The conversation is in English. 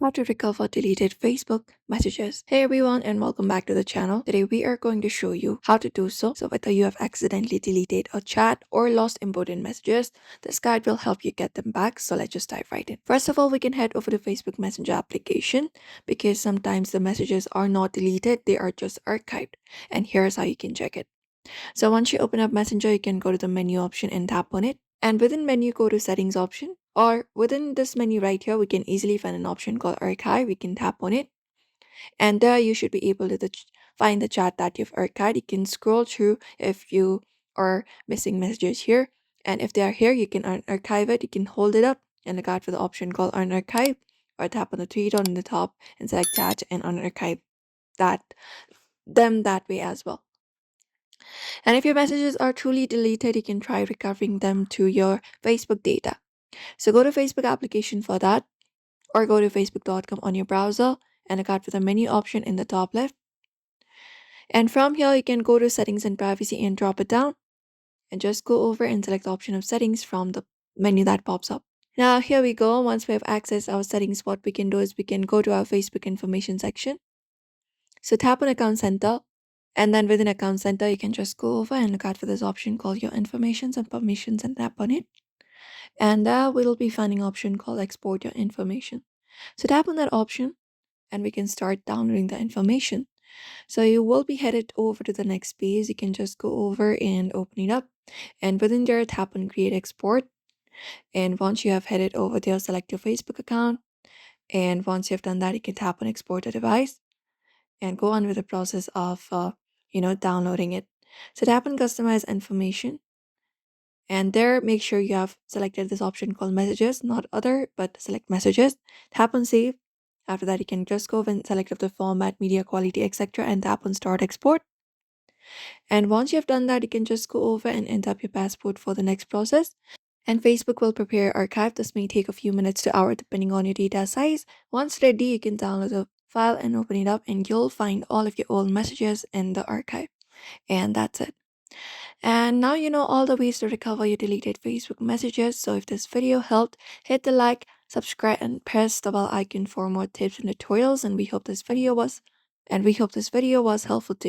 How to recover deleted Facebook messages. Hey everyone, and welcome back to the channel. Today we are going to show you how to do so. So whether you have accidentally deleted a chat or lost important messages, this guide will help you get them back. So let's just dive right in. First of all, we can head over to Facebook Messenger application because sometimes the messages are not deleted, they are just archived. And here's how you can check it. So once you open up Messenger, you can go to the menu option and tap on it. And within menu, go to settings option, or within this menu right here, we can easily find an option called archive. We can tap on it, and there you should be able to find the chat that you've archived. You can scroll through if you are missing messages here, and if they are here, you can archive it. You can hold it up and look out for the option called unarchive, or tap on the three dot on the top and select chat and unarchive that them that way as well. And if your messages are truly deleted, you can try recovering them to your Facebook data. So go to Facebook application for that, or go to facebook.com on your browser and look out for the menu option in the top left. And from here, you can go to settings and privacy and drop it down and just go over and select the option of settings from the menu that pops up. Now here we go. Once we have accessed our settings, what we can do is we can go to our Facebook information section. So tap on account center, and then within account center, you can just go over and look out for this option called your informations and permissions and tap on it. And there we'll be finding option called export your information. So tap on that option and we can start downloading the information. So you will be headed over to the next page. You can just go over and open it up. And within there, tap on create export. And once you have headed over there, select your Facebook account. And once you have done that, you can tap on export a device and go on with the process of downloading it. So tap on customize information, and there make sure you have selected this option called messages, not other, but select messages. Tap on save. After that, you can just go and select the format, media quality, etc., and tap on start export. And once you have done that, you can just go over and enter up your passport for the next process. And Facebook will prepare archive. This may take a few minutes to hour depending on your data size. Once ready, you can download the file and open it up, and you'll find all of your old messages in the archive. And that's it. And now you know all the ways to recover your deleted Facebook messages. So if this video helped, hit the like, subscribe, and press the bell icon for more tips and tutorials. And we hope this video was helpful to you.